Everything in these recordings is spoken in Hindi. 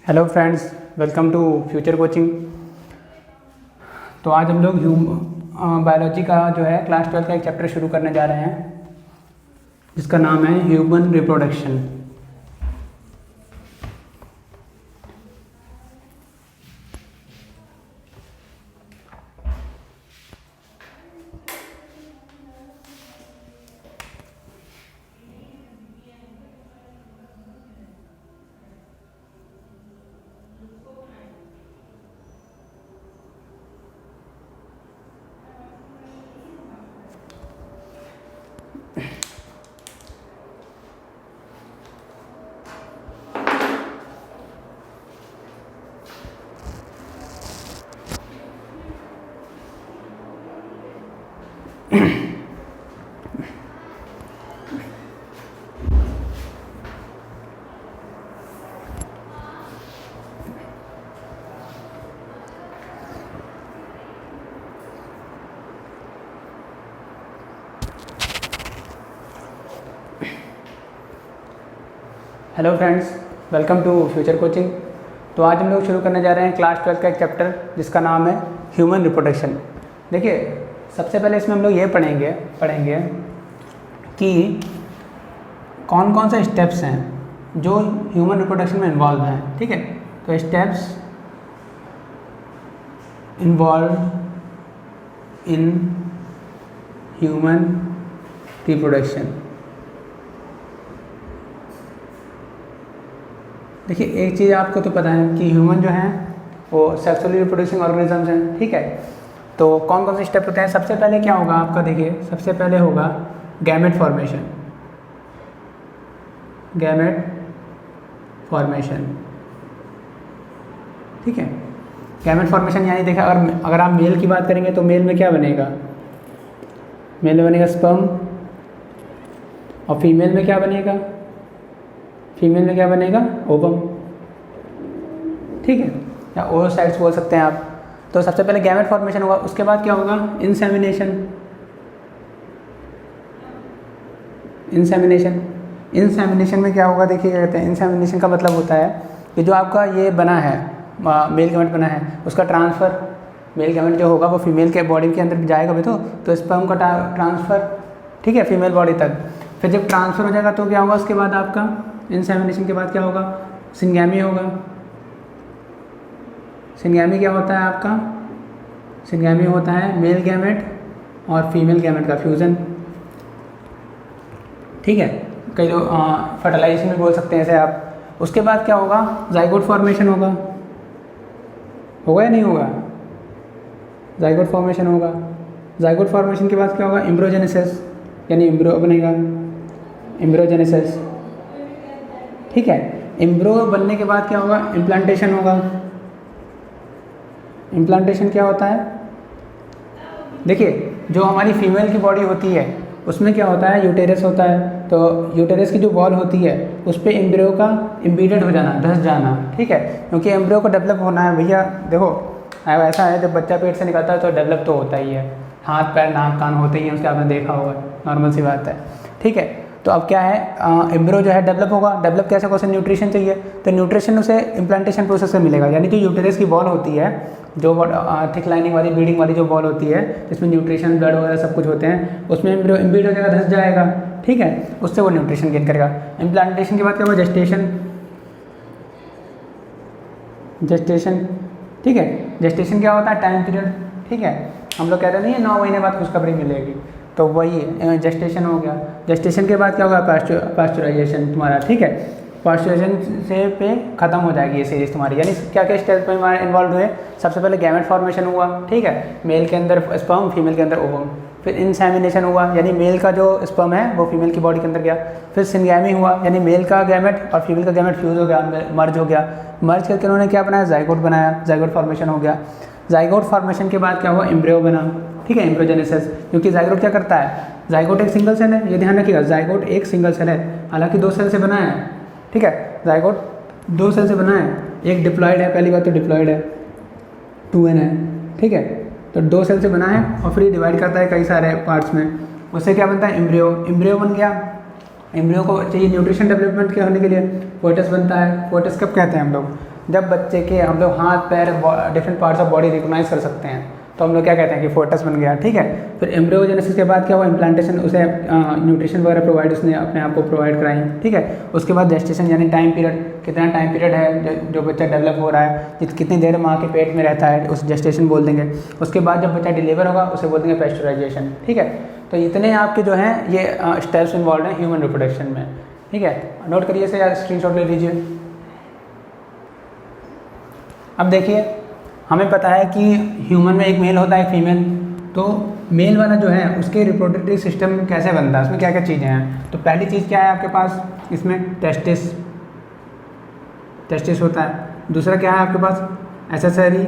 Hello friends, welcome to Future Coaching. तो आज हम लोग बायोलॉजी का जो है क्लास 12 का एक चैप्टर शुरू करने जा रहे हैं जिसका नाम है human reproduction. Hello friends, welcome to Future Coaching. तो आज हम लोग शुरू करने जा रहे हैं क्लास 12 का एक चैप्टर जिसका नाम है ह्यूमन रिप्रोडक्शन। देखिए, सबसे पहले इसमें हम लोग ये पढ़ेंगे कि कौन कौन से स्टेप्स हैं जो ह्यूमन रिप्रोडक्शन में इन्वॉल्व हैं। ठीक है, तो steps involve in human reproduction. देखिए, एक चीज़ आपको तो पता है कि ह्यूमन जो हैं वो सेक्सुअली रिप्रोड्यूसिंग ऑर्गेनिजम्स हैं। ठीक है, तो कौन कौन से स्टेप होते हैं। सबसे पहले क्या होगा आपका, देखिए सबसे पहले होगा गैमेट फॉर्मेशन। गैमेट फॉर्मेशन, ठीक है। गैमेट फॉर्मेशन यानी देखा, अगर आप मेल की बात करेंगे तो मेल में क्या बनेगा, मेल में बनेगा स्पर्म, और फीमेल में क्या बनेगा, फीमेल में क्या बनेगा, ओवम। ठीक है, या ओवोसाइट्स बोल सकते हैं आप। तो सबसे पहले गैमेट फॉर्मेशन होगा, उसके बाद क्या होगा, इंसेमिनेशन। इंसेमिनेशन में क्या होगा, देखिए क्या कहते हैं, इंसेमिनेशन का मतलब होता है कि जो आपका ये बना है, मेल गैमेट बना है, उसका ट्रांसफ़र, मेल गैमेट जो होगा वो फीमेल के बॉडी के अंदर जाएगा भी तो स्पर्म का ट्रांसफ़र, ठीक है, फीमेल बॉडी तक। फिर जब ट्रांसफ़र हो जाएगा तो क्या होगा, उसके बाद आपका इंसेमिनेशन के बाद क्या होगा, सिंगैमी होगा। सिंगैमी क्या होता है आपका, सिंगैमी होता है मेल गैमेट और फीमेल गैमेट का फ्यूज़न। ठीक है, कई लोग फर्टिलाइजेशन भी बोल सकते हैं ऐसे आप। उसके बाद क्या होगा, जाइगोट फॉर्मेशन होगा या नहीं होगा, जाइगोट फॉर्मेशन होगा। जाइगोट फॉर्मेशन के बाद क्या होगा, एम्ब्रियोजेनेसिस, यानी एम्ब्रियो बनेगा, एम्ब्रियोजेनेसिस। ठीक है, एम्ब्रियो बनने के बाद क्या होगा, इम्प्लांटेशन होगा। इम्प्लांटेशन क्या होता है, देखिए जो हमारी फीमेल की बॉडी होती है उसमें क्या होता है, यूटेरस होता है। तो यूटेरस की जो वॉल होती है उस पर एम्ब्रियो का इम्बीडेड हो जाना, धंस जाना। ठीक है, क्योंकि एम्ब्रियो को डेवलप होना है भैया। देखो ऐसा है, जब बच्चा पेट से निकलता है तो डेवलप तो होता ही है, हाथ पैर नाक कान होते ही हैं उसके, आपने देखा होगा, नॉर्मल सी बात है। ठीक है, तो अब क्या है, एम्ब्रियो जो है डेवलप होगा। डेवलप कैसे, कौन सा न्यूट्रिशन चाहिए, तो न्यूट्रिशन उसे इम्प्लांटेशन प्रोसेस से मिलेगा। यानी जो यूटेरस की बॉल होती है, जो थिक लाइनिंग वाली ब्लीडिंग वाली जो बॉल होती है जिसमें न्यूट्रिशन ब्लड वगैरह सब कुछ होते हैं, उसमें एम्ब्रियो इम्बीड हो जाएगा, धंस जाएगा। ठीक है, उससे वो न्यूट्रिशन गेन करेगा। इम्प्लांटेशन के बाद क्या होगा, जेस्टेशन। ठीक है, जेस्टेशन क्या होता है, टाइम पीरियड। ठीक है, हम लोग कहते नहीं है 9 महीने बाद खुशखबरी मिलेगी, तो वही जेस्टेशन हो गया। जेस्टेशन के बाद क्या होगा, पास्चुराइजेशन तुम्हारा। ठीक है, पास्चुराइजेशन से पे ख़त्म हो जाएगी ये सीरीज़ तुम्हारी। यानी क्या क्या स्टेप में हमारे इन्वॉल्व हुए, सबसे पहले गैमेट फॉर्मेशन हुआ। ठीक है, मेल के अंदर स्पर्म, फीमेल के अंदर ओवम। फिर इंसेमिनेशन हुआ, यानी मेल का जो स्पर्म है वो फीमेल की बॉडी के अंदर गया। फिर सिंगैमी हुआ, यानी मेल का गैमेट और फीमेल का गैमेट फ्यूज़ हो गया, मर्ज हो गया। मर्ज करके उन्होंने क्या बनाया, जाइगोट बनाया, जाइगोट फॉर्मेशन हो गया। जाइगोट फॉर्मेशन के बाद क्या हुआ, एम्ब्रियो बना। ठीक है, एम्ब्रियोजेनेसिस। क्योंकि जाइगोट क्या करता है, जाइगोट एक सिंगल सेल है, ये ध्यान रखिएगा, जाइगोट एक सिंगल सेल है, हालांकि 2 सेल से बना है। ठीक है, जाइगोट 2 सेल से बना है, एक डिप्लॉयड है, पहली बात तो डिप्लॉयड है, 2n है। ठीक है, तो 2 सेल से बना है और फिर डिवाइड करता है कई सारे पार्ट्स में, उससे क्या बनता है, एम्ब्रियो। एम्ब्रियो बन गया, एम्ब्रियो को चाहिए न्यूट्रिशन डेवलपमेंट के होने के लिए, फोएटस बनता है। फोएटस कब कहते हैं हम लोग, जब बच्चे के हम लोग हाथ पैर different parts of body recognize कर सकते हैं तो हम लोग क्या कहते हैं कि फोटस बन गया, ठीक है। फिर एम्ब्रियोजेनेसिस के बाद क्या हुआ, इम्प्लांटेशन, उसे न्यूट्रिशन वगैरह प्रोवाइड उसने अपने आप को प्रोवाइड कराई, ठीक है। उसके बाद जेस्टेशन यानी टाइम पीरियड, कितना टाइम पीरियड है जो बच्चा डेवलप हो रहा है, कितनी देर माँ के पेट में रहता है, उस जेस्टेशन बोल देंगे। उसके बाद जब बच्चा डिलीवर होगा उसे बोल देंगे पेस्चुराइजेशन, ठीक है। तो इतने आपके जो हैं ये स्टेप्स इन्वॉल्व हैं ह्यूमन रिप्रोडक्शन में, ठीक है। नोट करिए इसे या स्क्रीनशॉट ले लीजिए। अब देखिए हमें पता है कि ह्यूमन में एक मेल होता है एक फीमेल, तो मेल वाला जो है उसके रिप्रोडक्टिव सिस्टम कैसे बनता है, उसमें क्या क्या चीज़ें हैं। तो पहली चीज़ क्या है आपके पास, इसमें टेस्टिस होता है। दूसरा क्या है आपके पास, एक्सेसरी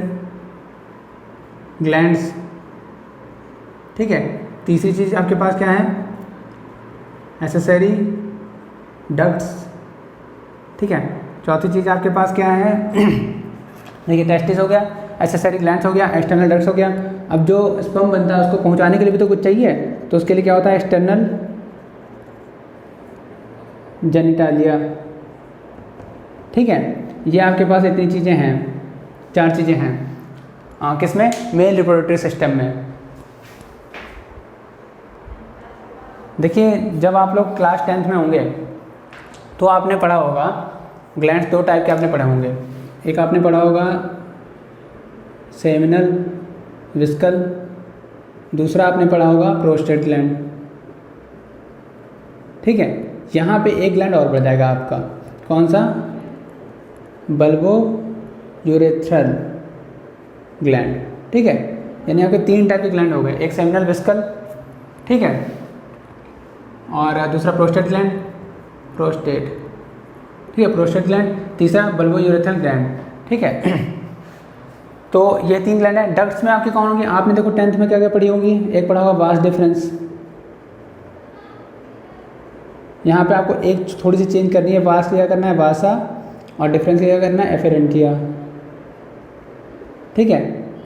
ग्लैंड्स, ठीक है। तीसरी चीज़ आपके पास क्या है, एक्सेसरी डक्ट्स, ठीक है। चौथी चीज़ आपके पास क्या है देखिए टेस्टिस हो गया, एक्सेसरी ग्लैंड्स हो गया, एक्सटर्नल डक्ट्स हो गया। अब जो स्पर्म बनता है उसको पहुंचाने के लिए भी तो कुछ चाहिए, तो उसके लिए क्या होता है, एक्सटर्नल जेनिटालिया, ठीक है। ये आपके पास इतनी चीज़ें हैं, 4 चीज़ें हैं किसमें, मेल रिप्रोडक्टिव सिस्टम में। देखिए जब आप लोग क्लास 10th में होंगे तो आपने पढ़ा होगा ग्लैंड्स 2 टाइप के आपने पढ़े होंगे। एक आपने पढ़ा होगा सेमिनल विस्कल, दूसरा आपने पढ़ा होगा प्रोस्टेट ग्लैंड, ठीक है। यहाँ पे एक ग्लैंड और बढ़ जाएगा आपका, कौन सा, बल्बो यूरेथ्रल ग्लैंड, ठीक है। यानी आपके 3 टाइप के ग्लैंड हो गए, एक सेमिनल विस्कल, ठीक है, और दूसरा प्रोस्टेट ग्लैंड, प्रोस्टेट, ठीक है, प्रोस्टेट ग्लैंड, तीसरा बल्बो यूरेथ्रल ग्लैंड, ठीक है। तो ये 3 ग्लैंड है। डक्ट्स में आपकी कौन होंगी, आपने देखो 10th में क्या क्या पढ़ी होंगी, एक पढ़ा होगा वास डिफरेंस, यहाँ पे आपको एक थोड़ी सी चेंज करनी है, वास क्या करना है वासा, और डिफरेंस क्या करना है एफेरेंटिया, ठीक है।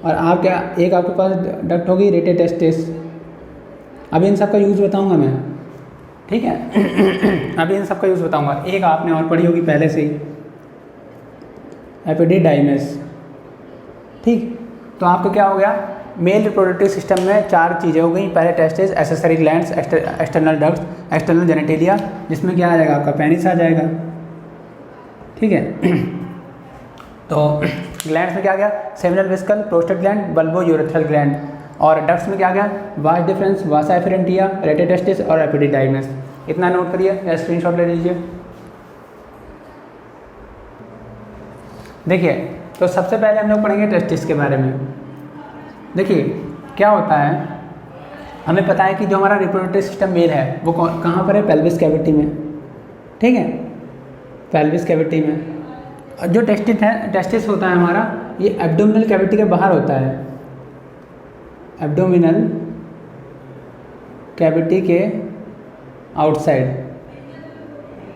और आप क्या, एक आपके पास डक्ट होगी रेटेटेस्टिस। अभी इन सब का यूज़ बताऊँगा मैं, ठीक है अभी इन सब का यूज़ बताऊँगा। एक आपने और पढ़ी होगी पहले से ही, एपिडिडाइमिस, ठीक। तो आपका क्या हो गया, मेल रिप्रोडक्टिव सिस्टम में 4 चीज़ें हो गई। पहले testis, accessory glands, external ducts, external genitalia, जिसमें क्या आ जाएगा आपका पेनिस आ जाएगा, ठीक है। तो ग्लैंड्स में क्या आ गया, seminal vesicle, prostate gland, bulbo urethral gland, और डक्ट्स में क्या आ गया, vas deferens, vasa efferentia, rete testis और एपिडिडाइमिस। इतना नोट करिए या स्क्रीनशॉट ले लीजिए। देखिए तो सबसे पहले हम लोग पढ़ेंगे टेस्टिस के बारे में। देखिए क्या होता है, हमें पता है कि जो हमारा रिप्रोडक्टिव सिस्टम मेल है वो कहाँ पर है, पेल्विस कैविटी में, ठीक है, पेल्विस कैविटी में। और जो टेस्टिस होता है हमारा, ये एब्डोमिनल कैविटी के बाहर होता है, एब्डोमिनल कैविटी के आउटसाइड।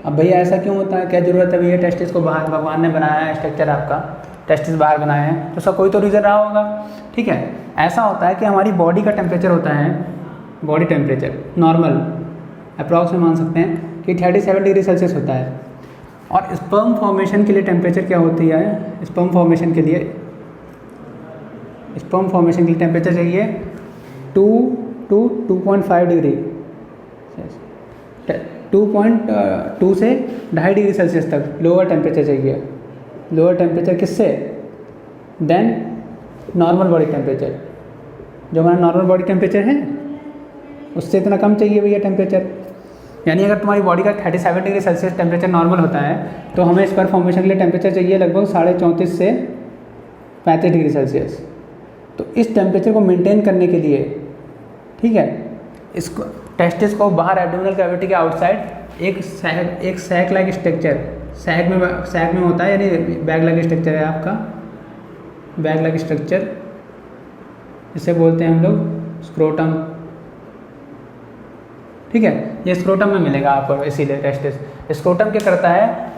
अब भैया ऐसा क्यों होता है, क्या ज़रूरत है भैया टेस्टिस को बाहर, भगवान ने बनाया है स्ट्रक्चर आपका, टेस्टिस बाहर बनाया है, तो उसका कोई तो रीज़न रहा होगा, ठीक है। ऐसा होता है कि हमारी बॉडी का टेम्परेचर होता है, बॉडी टेम्परेचर नॉर्मल अप्रॉक्स में मान सकते हैं कि 37 डिग्री सेल्सियस होता है। और स्पर्म फॉर्मेशन के लिए टेम्परेचर क्या होती है, स्पर्म फॉर्मेशन के लिए टेम्परेचर चाहिए 2 to 2.5 डिग्री, 2.2 से 2.5 डिग्री सेल्सियस तक लोअर टेम्परेचर चाहिए। लोअर टेम्परेचर किससे, देन नॉर्मल बॉडी टेम्परेचर, जो हमारा नॉर्मल बॉडी टेम्परेचर है उससे इतना कम चाहिए भैया टेम्परेचर। यानी अगर तुम्हारी बॉडी का 37 डिग्री सेल्सियस टेम्परेचर नॉर्मल होता है तो हमें स्पर्म फॉर्मेशन के लिए टेम्परेचर चाहिए लगभग 34.5 से 35 डिग्री सेल्सियस। तो इस टेम्परेचर को मेंटेन करने के लिए, ठीक है, इसको टेस्टिस को बाहर एब्डोमिनल कैविटी के आउटसाइड एक सैक लाइक स्ट्रक्चर, सैक में होता है, यानी बैग लाइक स्ट्रक्चर है आपका, बैग लाइक स्ट्रक्चर, इसे बोलते हैं हम लोग स्क्रोटम, ठीक है। ये स्क्रोटम में मिलेगा आपको, इसीलिए टेस्टिस स्क्रोटम क्या करता है,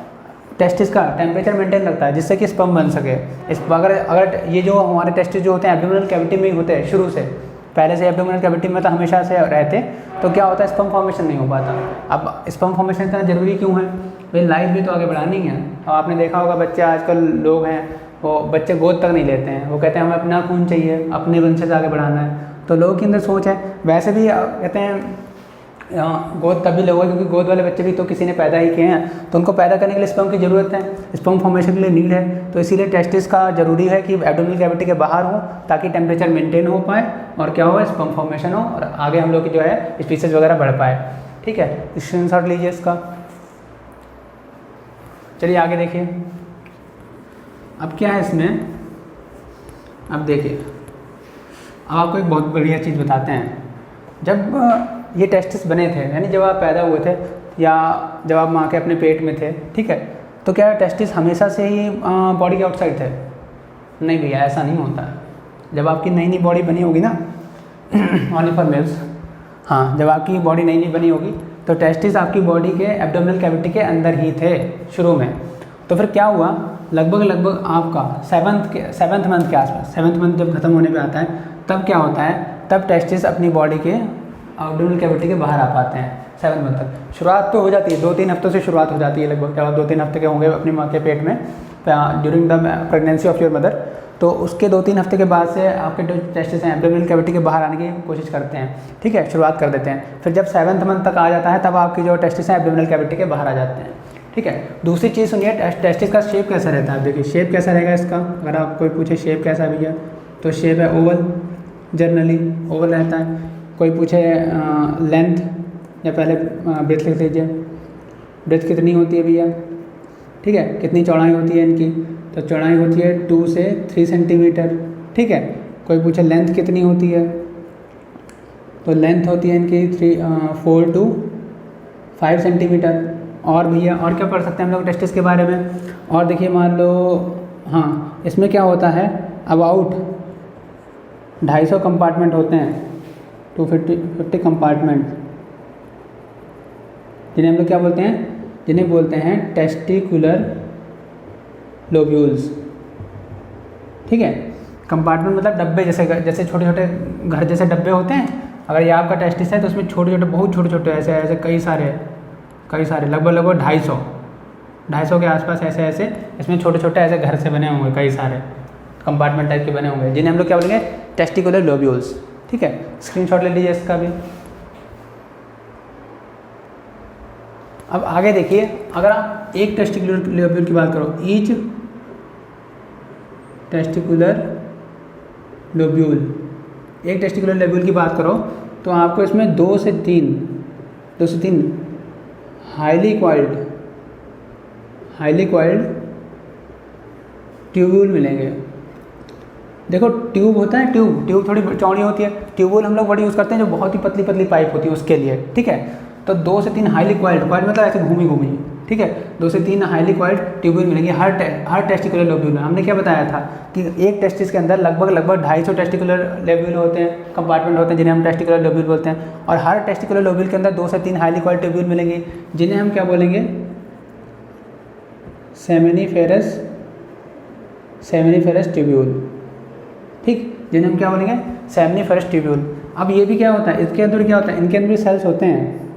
टेस्टिस का टेम्परेचर मेंटेन रखता है जिससे कि स्पर्म बन सके। अगर ये जो हमारे टेस्टिस जो होते हैं एब्डोमिनल कैविटी में ही होते हैं शुरू से, पहले से एब्डोमिनल कैविटी में तो हमेशा से रहते, तो क्या होता है स्पर्म फॉर्मेशन नहीं हो पाता। अब स्पर्म फॉर्मेशन इतना ज़रूरी क्यों है, भाई लाइफ भी तो आगे बढ़ानी है। और आपने देखा होगा बच्चे आजकल लोग हैं वो बच्चे गोद तक नहीं लेते हैं, वो कहते हैं हमें अपना खून चाहिए, अपने वंशज आगे बढ़ाना है। तो लोगों के अंदर सोच है। वैसे भी कहते हैं गोद तभी लोग क्योंकि गोद वाले बच्चे भी तो किसी ने पैदा ही किए हैं, तो उनको पैदा करने के लिए स्पर्म की ज़रूरत है, स्पर्म फॉर्मेशन के लिए नीड है। तो इसीलिए टेस्टिस का ज़रूरी है कि एब्डोमिनल कैविटी के बाहर हो ताकि टेम्परेचर मेंटेन हो पाए और क्या हो, स्पर्म फॉर्मेशन हो और आगे हम लोग की जो है स्पीसीज वगैरह बढ़ पाए। ठीक है, स्क्रीनशॉट लीजिए इसका। चलिए आगे देखिए। अब क्या है इसमें, अब देखिए, अब आपको एक बहुत बढ़िया चीज़ बताते हैं। जब ये टेस्टिस बने थे, यानी जब आप पैदा हुए थे या जब आप माँ के अपने पेट में थे, ठीक है, तो क्या टेस्टिस हमेशा से ही बॉडी के आउटसाइड थे? नहीं भैया, ऐसा नहीं होता। जब आपकी नई नई बॉडी बनी होगी ना ओनली फॉर मेल्स, हाँ, जब आपकी बॉडी नई नई बनी होगी तो टेस्टिस आपकी बॉडी के एब्डोमिनल कैविटी के अंदर ही थे शुरू में। तो फिर क्या हुआ, लगभग आपका सेवन्थ मंथ के आसपास, 7th मंथ जब खत्म होने पे आता है तब क्या होता है, तब टेस्टिस अपनी बॉडी के एब्डोमिनल कैविटी के बाहर आ पाते हैं 7 मंथ तक। शुरुआत तो हो जाती है 2-3 हफ्तों से शुरुआत हो जाती है लगभग, जब आप 2-3 हफ्ते के होंगे अपनी माँ के पेट में during the pregnancy of your mother, तो उसके 2-3 हफ्ते के बाद से आपके जो टेस्टिस हैं एब्डोमिनल कैविटी के बाहर आने की कोशिश करते हैं। ठीक है, शुरुआत कर देते हैं। फिर जब 7th मंथ तक आ जाता है तब आपकी जो टेस्टिस हैं एब्डोमिनल कैविटी के बाहर आ जाते हैं। ठीक है, दूसरी चीज़ सुनिए, टेस्टिस का शेप कैसा रहता है। देखिए शेप कैसा रहेगा इसका, अगर आप कोई पूछे शेप कैसा है भैया, तो शेप है ओवल, जनरली ओवल रहता है। कोई पूछे लेंथ, या पहले ब्रेथ लिख लीजिए, ब्रेथ कितनी होती है भैया, ठीक है, कितनी चौड़ाई होती है इनकी, तो चौड़ाई होती है 2 से 3 सेंटीमीटर। ठीक है, कोई पूछे लेंथ कितनी होती है, तो लेंथ होती है इनकी 4 to 5 सेंटीमीटर। और भैया और क्या पढ़ सकते हैं हम लोग टेस्टिस के बारे में, और देखिए मान लो, हाँ, इसमें क्या होता है, अबाउट 250 कंपार्टमेंट होते हैं, 250 कंपार्टमेंट, जिन्हें हम लोग क्या बोलते हैं, जिन्हें बोलते हैं टेस्टिकुलर लोब्यूल्स। ठीक है, कंपार्टमेंट मतलब डब्बे, जैसे छोटे छोटे घर जैसे डब्बे होते हैं। अगर ये आपका टेस्टिस है तो उसमें छोटे छोटे, बहुत छोटे छोटे ऐसे कई सारे लगभग 250 के आसपास ऐसे इसमें छोटे छोटे ऐसे घर से बने होंगे, कई सारे कंपार्टमेंट टाइप के बने होंगे, जिन्हें हम लोग क्या बोलेंगे, टेस्टिकुलर लोब्यूल्स। ठीक है, स्क्रीनशॉट ले लीजिए इसका भी। अब आगे देखिए, अगर आप एक टेस्टिकुलर लोब्यूल की बात करो, ईच टेस्टिकुलर लोब्यूल, एक टेस्टिकुलर लोब्यूल की बात करो तो आपको इसमें 2 से 3 हाईली कॉइल्ड ट्यूब्यूल मिलेंगे। देखो ट्यूब होता है, ट्यूब थोड़ी चौड़ी होती है, ट्यूबूल हम लोग बड़ी यूज़ करते हैं जो बहुत ही पतली पतली पाइप होती है उसके लिए। ठीक है, तो 2 से 3 हाईली कॉइल्ड मतलब ऐसे घूमी, ठीक है, 2 से 3 हाईली कॉइल्ड ट्यूब्यूल मिलेंगे हर टेस्टिकुलर लोब्यूल में। हमने क्या बताया था कि एक टेस्टिस के अंदर लगभग 250 टेस्टिकुलर लोब्यूल होते हैं, कंपार्टमेंट होते हैं, जिन्हें हम टेस्टिकुलर लोब्यूल बोलते हैं। और हर टेस्टिकुलर लोब्यूल के अंदर 2 से 3 हाईली कॉइल्ड ट्यूब्यूल मिलेंगे, जिन्हें हम क्या बोलेंगे, सेमिनिफेरस ट्यूब्यूल। ठीक, जिन्हें हम क्या बोलेंगे, सेमिनिफेरस ट्यूब्यूल। अब ये भी क्या होता है, इसके अंदर क्या होता है, इनके अंदर भी सेल्स होते हैं,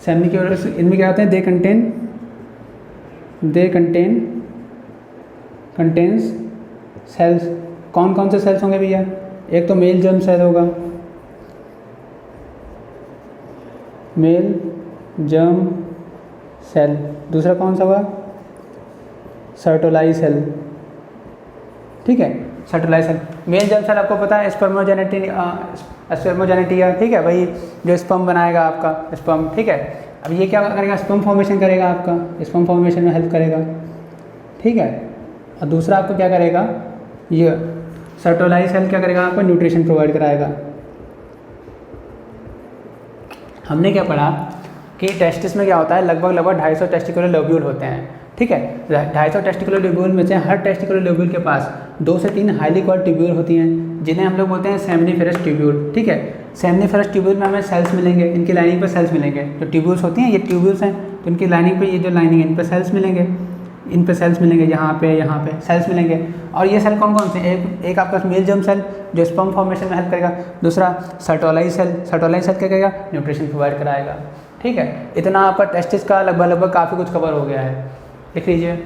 सेमिनिफेरस, इनमें क्या होते हैं, दे कंटेन्स सेल्स। कौन कौन से सेल्स होंगे भैया, एक तो मेल जर्म सेल होगा, मेल जर्म सेल, दूसरा कौन सा होगा, सर्टोलाई सेल। ठीक है, सर्टोलाई सेल, मेल जर्म सेल आपको पता है स्पर्मोजेनेटिया, ठीक है, वही जो स्पर्म बनाएगा आपका स्पर्म। ठीक है, अब ये क्या करेगा, स्पर्म फॉर्मेशन करेगा, आपका स्पर्म फॉर्मेशन में हेल्प करेगा। ठीक है, और दूसरा आपको क्या करेगा, ये सर्टोलाई सेल क्या करेगा, आपको न्यूट्रिशन प्रोवाइड कराएगा। हमने क्या पढ़ा कि टेस्टिस में क्या होता है, लगभग 250 टेस्टिकुलर लोब्यूल होते हैं। ठीक है, 250 टेस्टिकुलर लोब्यूल में से हर टेस्टिकुलर लोब्यूल के पास 2 से 3 हाईली कॉइल्ड ट्यूब्यूल होती हैं, जिन्हें हम लोग बोलते हैं सेमिनिफेरस ट्यूब्यूल। ठीक है, सेमिनिफेरस ट्यूब्यूल में हमें सेल्स मिलेंगे, इनकी लाइनिंग पर सेल्स मिलेंगे। जो ट्यूब्यूल्स होती हैं, ये ट्यूब्यूल्स हैं, तो इनकी लाइनिंग पे, ये जो लाइनिंग है, इन पर सेल्स मिलेंगे, यहाँ पे सेल्स मिलेंगे। और ये सेल कौन कौन से, एक आपका मेल जर्म सेल जो स्पर्म फॉर्मेशन में हेल्प करेगा, दूसरा सर्टोलाई सेल क्या करेगा, न्यूट्रिशन प्रोवाइड कराएगा। ठीक है, इतना आपका टेस्टिस का लगभग काफ़ी कुछ कवर हो गया है। लिख लीजिए।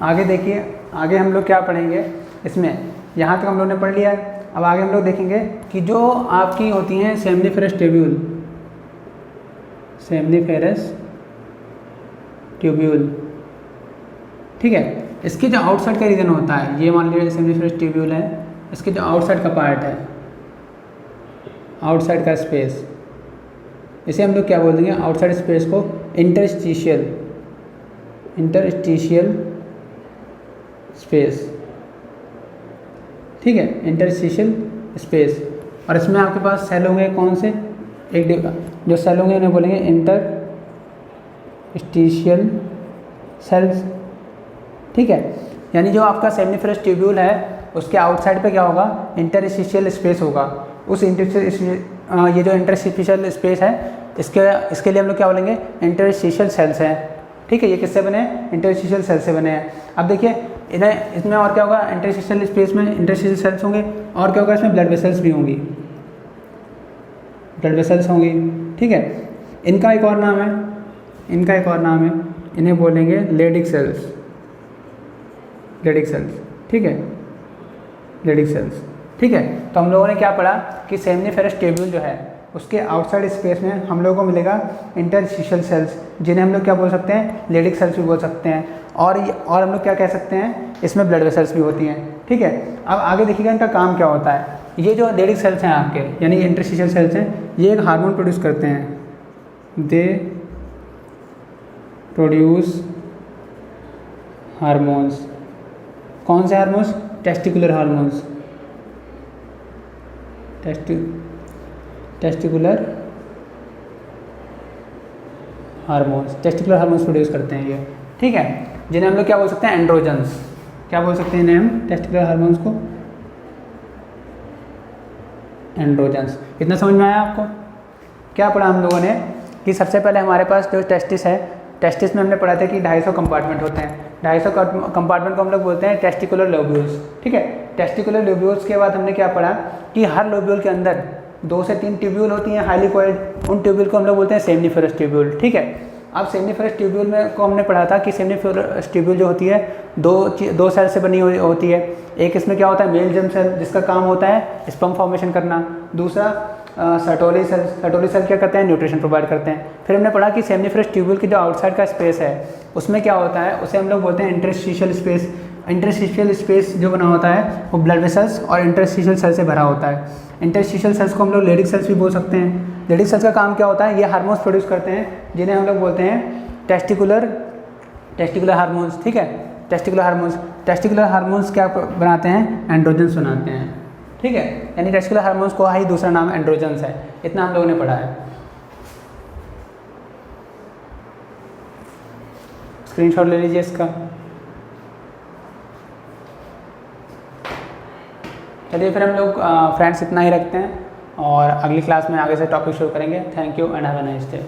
आगे देखिए, आगे हम लोग क्या पढ़ेंगे इसमें, यहाँ तक हम लोग ने पढ़ लिया है। अब आगे हम लोग देखेंगे कि जो आपकी होती हैं सेमनीफेरस ट्यूब्यूल, सेमनीफेरस ट्यूब्यूल, ठीक है, इसके जो आउटसाइड का रीजन होता है, ये मान लीजिए सेमनीफेरस ट्यूब्यूल है, इसके जो आउटसाइड का पार्ट है, आउटसाइड का स्पेस, इसे हम लोग क्या बोल देंगे, आउटसाइड स्पेस को इंटरस्टिशियल, इंटरस्टिशियल स्पेस, ठीक है, इंटरस्टिशियल स्पेस। और इसमें आपके पास सेल होंगे कौन से, एक जो सेल होंगे उन्हें बोलेंगे इंटरस्टिशियल सेल्स, ठीक है। यानी जो आपका सेमनीफेरस ट्यूब्यूल है उसके आउटसाइड पे क्या होगा, इंटरस्टिशियल स्पेस होगा। उस ये जो इंटरस्टिशियल स्पेस है इसके लिए हम लोग क्या बोलेंगे, इंटरस्टिशियल सेल्स हैं, ठीक है। ये किससे बने, इंटरस्टिशियल सेल से बने हैं। अब देखिए इन्हें, इसमें और क्या होगा, इंटरस्टिशियल स्पेस में इंटरस्टिशियल सेल्स होंगे, और क्या होगा इसमें, ब्लड वेसल्स भी होंगी, ब्लड वेसल्स होंगी, ठीक है। इनका एक और नाम है, इनका एक और नाम है, इन्हें बोलेंगे लेडिक सेल्स, लेडिक सेल्स, ठीक है, लेडिक सेल्स, ठीक है। तो हम लोगों ने क्या पढ़ा कि सेमनीफेरस ट्यूब्यूल जो है उसके आउटसाइड स्पेस में हम लोगों को मिलेगा इंटरस्टिशियल सेल्स, जिन्हें हम लोग क्या बोल सकते हैं, लेडिक सेल्स भी बोल सकते हैं, और हम लोग क्या कह सकते हैं, इसमें ब्लड वेसल्स भी होती हैं, ठीक है। अब आगे देखिएगा इनका काम क्या होता है। ये जो लेडिक सेल्स हैं आपके, यानी इंटरस्टिशियल सेल्स हैं, ये एक हार्मोन प्रोड्यूस करते हैं, दे प्रोड्यूस हार्मोन्स। कौन से hormones, testicular hormones, testicular hormones, testicular hormones produce करते हैं ये, ठीक है, जिन्हें हम लोग क्या बोल सकते हैं, एंड्रोजन्स, क्या बोल सकते हैं इन्हें हम, टेस्टिकुलर हार्मोन्स को एंड्रोजन्स। इतना समझ में आया आपको। क्या पढ़ा हम लोगों ने कि सबसे पहले हमारे पास जो टेस्टिस है, टेस्टिस में हमने पढ़ा था कि 250 कंपार्टमेंट होते हैं, 250 कंपार्टमेंट को हम लोग बोलते हैं टेस्टिकुलर लोब्यूल्स, ठीक है। टेस्टिकुलर लोब्यूल्स के बाद हमने क्या पढ़ा कि हर लोब्यूल के अंदर 2 से 3 ट्यूब्यूल होती हैं हाईली कॉइल्ड, उन ट्यूब्यूल को हम लोग बोलते हैं सेमनीफेरस ट्यूब्यूल, ठीक है। अब सेमनीफेरस ट्यूब्यूल में को हमने पढ़ा था कि सेमनीफेरस ट्यूब्यूल जो होती है दो सेल से बनी हुई होती है। एक इसमें क्या होता है, मेल जर्म सेल, जिसका काम होता है स्पर्म फॉर्मेशन करना। दूसरा सर्टोली सेल, सर्टोली सेल क्या करते हैं, न्यूट्रिशन प्रोवाइड करते हैं। फिर हमने पढ़ा कि सेमनीफेरस ट्यूब्यूल की जो आउटसाइड का स्पेस है उसमें क्या होता है, उसे हम लोग बोलते हैं इंटरस्टिशियल स्पेस। इंटरस्टिशियल स्पेस जो बना होता है वो ब्लड वेसल्स और इंटरस्टिशियल सेल से भरा होता है। इंटरस्टिशियल सेल्स को हम लोग लेडिक सेल्स भी बोल सकते हैं। लेडिक सेल्स का काम क्या होता है, ये हार्मोन्स प्रोड्यूस करते हैं जिन्हें हम लोग बोलते हैं टेस्टिकुलर हार्मोन्स, ठीक है। टेस्टिकुलर हार्मोन्स क्या बनाते हैं, एंड्रोजन्स बनाते हैं, ठीक है। यानी टेस्टिकुलर हार्मोन्स को ही दूसरा नाम एंड्रोजन्स है। इतना हम लोगों ने पढ़ा है। स्क्रीनशॉट ले लीजिए इसका। चलिए फिर हम लोग फ्रेंड्स इतना ही रखते हैं और अगली क्लास में आगे से टॉपिक शुरू करेंगे। Thank you and have a nice day.